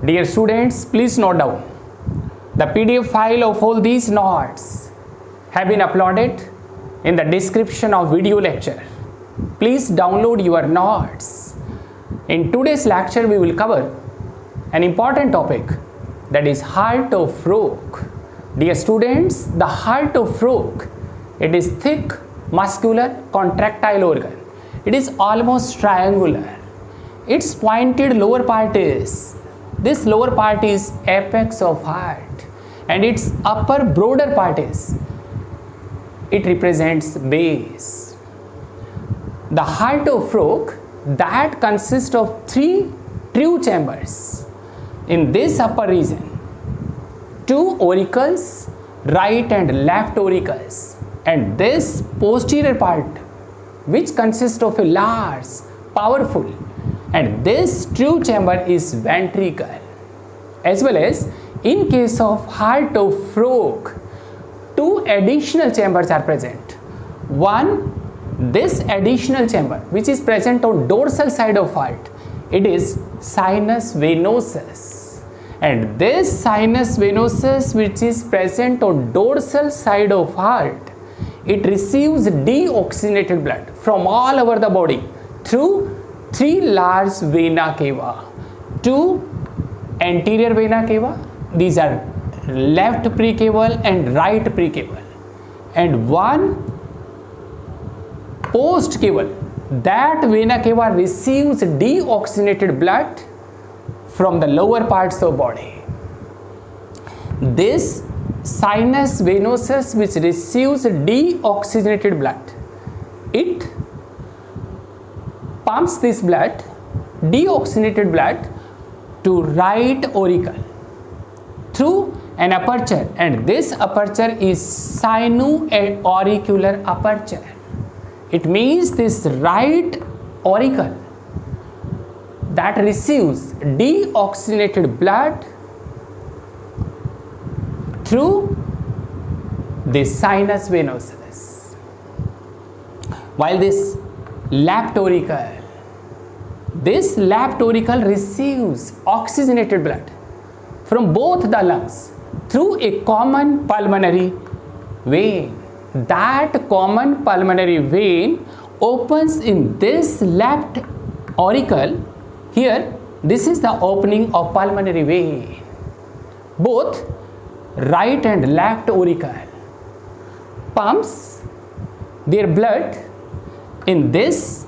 Dear students, please note down. The PDF file of all these notes have been uploaded in the description of video lecture. Please download your notes. In today's lecture, we will cover an important topic, that is heart of frog. Dear students, the heart of frog, it is thick, muscular, contractile organ. It is almost triangular. Its pointed lower part is, this lower part is apex of heart, and its upper broader part is, it represents base. The heart of frog that consists of 3 true chambers. In this upper region, 2 auricles, right and left auricles, and this posterior part which consists of a large, powerful, and this true chamber is ventricle. As well as in case of heart of frog, 2 additional chambers are present. One, this additional chamber which is present on dorsal side of heart, it is sinus venosus, and this sinus venosus which is present on dorsal side of heart, it receives deoxygenated blood from all over the body through 3 large vena cava. 2 anterior vena cava, these are left precaval and right precaval, and 1 post caval. That vena cava receives deoxygenated blood from the lower parts of body. This sinus venosus which receives deoxygenated blood, it pumps this blood, deoxygenated blood, to right auricle through an aperture, and this aperture is sino-auricular aperture. It means this right auricle that receives deoxygenated blood through this sinus venosus, while this left auricle, this left auricle receives oxygenated blood from both the lungs through a common pulmonary vein. That common pulmonary vein opens in this left auricle. Here, this is the opening of pulmonary vein. Both right and left auricle pumps their blood in this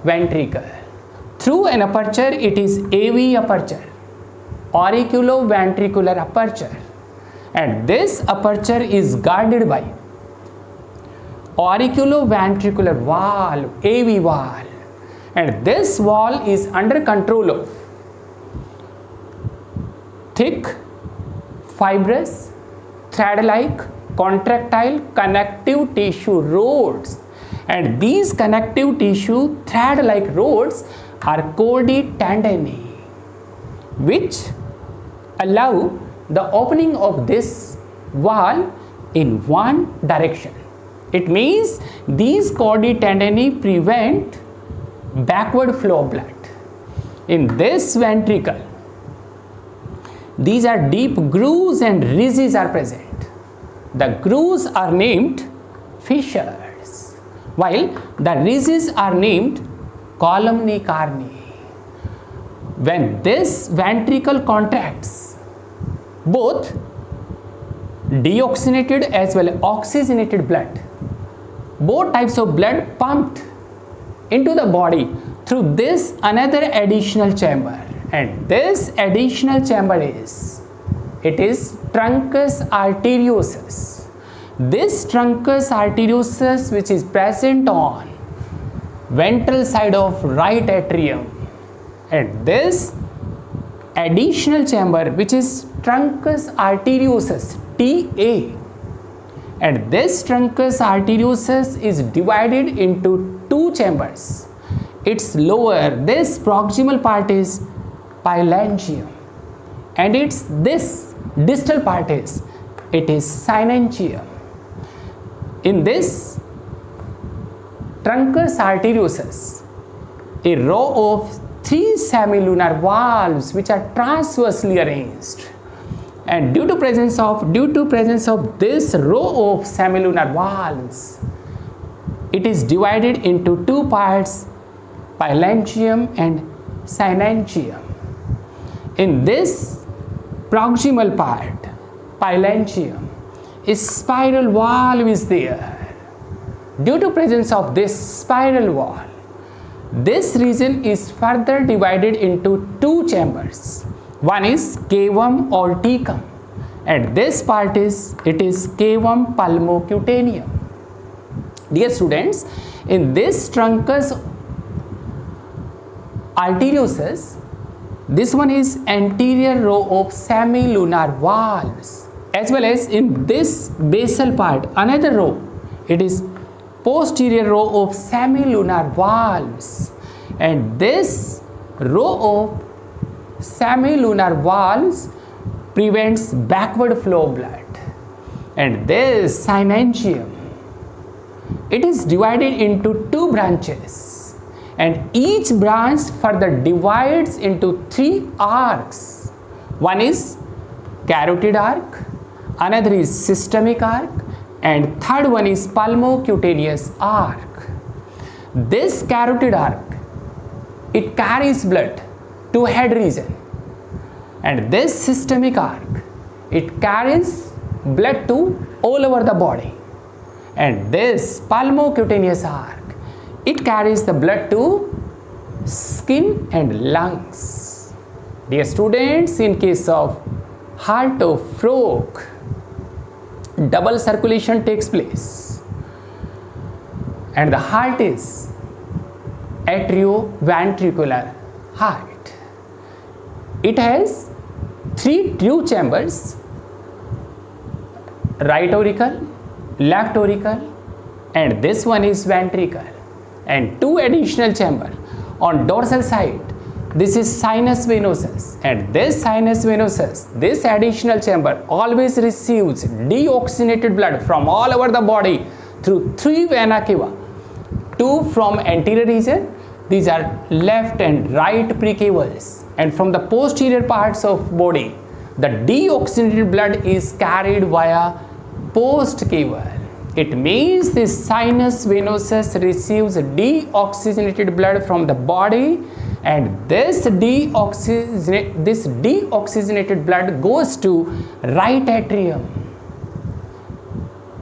ventricle through an aperture. It is AV aperture, auriculoventricular aperture, and this aperture is guarded by auriculoventricular valve, AV valve, and this valve is under control of thick, fibrous, thread-like, contractile connective tissue rods, and these connective tissue thread-like rods are chordae tendineae, which allow the opening of this valve in one direction. It means these chordae tendineae prevent backward flow of blood. In this ventricle, these are deep grooves and ridges are present. The grooves are named fissures, while the ridges are named columnae carneae. When this ventricle contracts, both deoxygenated as well as oxygenated blood, both types of blood pumped into the body through this another additional chamber, and this additional chamber is, it is truncus arteriosus. This truncus arteriosus which is present on ventral side of right atrium, and this additional chamber which is truncus arteriosus, TA, and this truncus arteriosus is divided into 2 chambers. Its lower, this proximal part is phalangium, and its this distal part is, it is synangium. In this truncus arteriosus, a row of three semilunar valves which are transversely arranged. And due to presence of this row of semilunar valves, it is divided into two parts, phalangium and synangium. In this proximal part, phalangium, a spiral valve is there. Due to presence of this spiral valve, this region is further divided into two chambers. One is cavum aorticum, and this part is cavum pulmocutaneum. Dear students, in this truncus arteriosus, this one is anterior row of semilunar valves, as well as in this basal part, another row, it is posterior row of semilunar valves, and this row of semilunar valves prevents backward flow of blood. And this synangium, it is divided into two branches, and each branch further divides into three arcs. One is carotid arc, another is systemic arc, and third one is pulmocutaneous arc. This carotid arc, it carries blood to head region, and this systemic arc, it carries blood to all over the body, and this pulmocutaneous arc, it carries the blood to skin and lungs. Dear students, in case of heart of frog, double circulation takes place, and the heart is atrioventricular heart. It has three true chambers, right auricle, left auricle, and this one is ventricle, and two additional chambers on dorsal side. This is sinus venosus, and this sinus venosus, this additional chamber always receives deoxygenated blood from all over the body through three vena cava, two from anterior region, these are left and right precaves, and from the posterior parts of body, the deoxygenated blood is carried via postcaval. It means this sinus venosus receives deoxygenated blood from the body, and this deoxygenated blood goes to right atrium.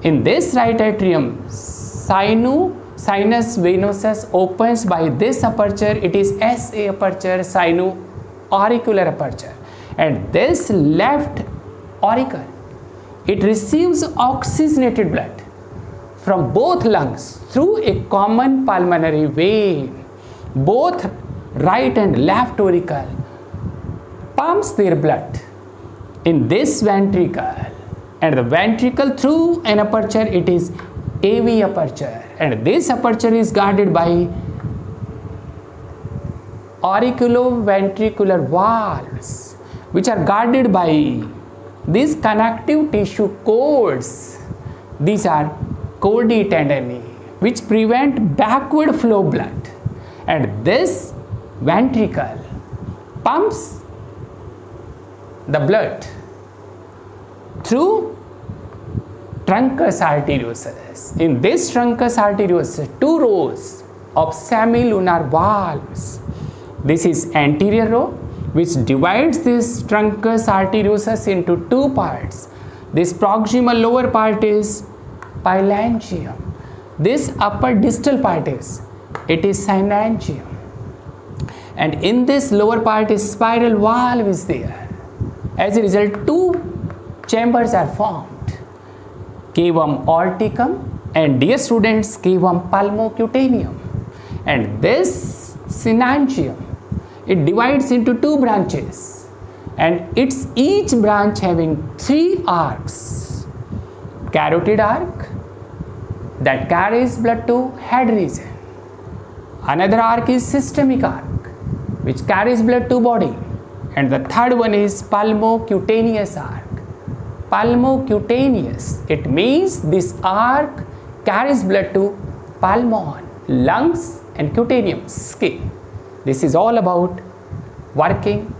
In this right atrium, sinus venosus opens by this aperture, it is SA aperture, sino-auricular aperture, and this left auricle, it receives oxygenated blood from both lungs through a common pulmonary vein. Both right and left auricle pumps their blood in this ventricle, and the ventricle through an aperture, it is AV aperture, and this aperture is guarded by auriculoventricular valves, which are guarded by these connective tissue cords. These are cordae tendineae, which prevent backward flow of blood, and this ventricle pumps the blood through truncus arteriosus. In this truncus arteriosus, two rows of semilunar valves. This is anterior row, which divides this truncus arteriosus into two parts. This proximal lower part is phalangium. This upper distal part is synangium. And in this lower part is spiral valve is there. As a result, two chambers are formed, cavum aorticum and, dear students, cavum pulmocutaneum. And this synangium, it divides into two branches, and it's each branch having three arcs. Carotid arc that carries blood to head region. Another arc is systemic arc, which carries blood to body, and the third one is pulmocutaneous arc. Pulmocutaneous, it means this arc carries blood to pulmon, lungs, and cutaneum, skin. This is all about working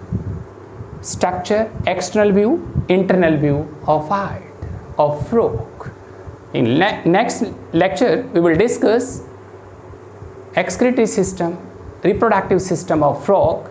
structure, external view, internal view of heart, of frog. In next lecture we will discuss excretory system, reproductive system of frog.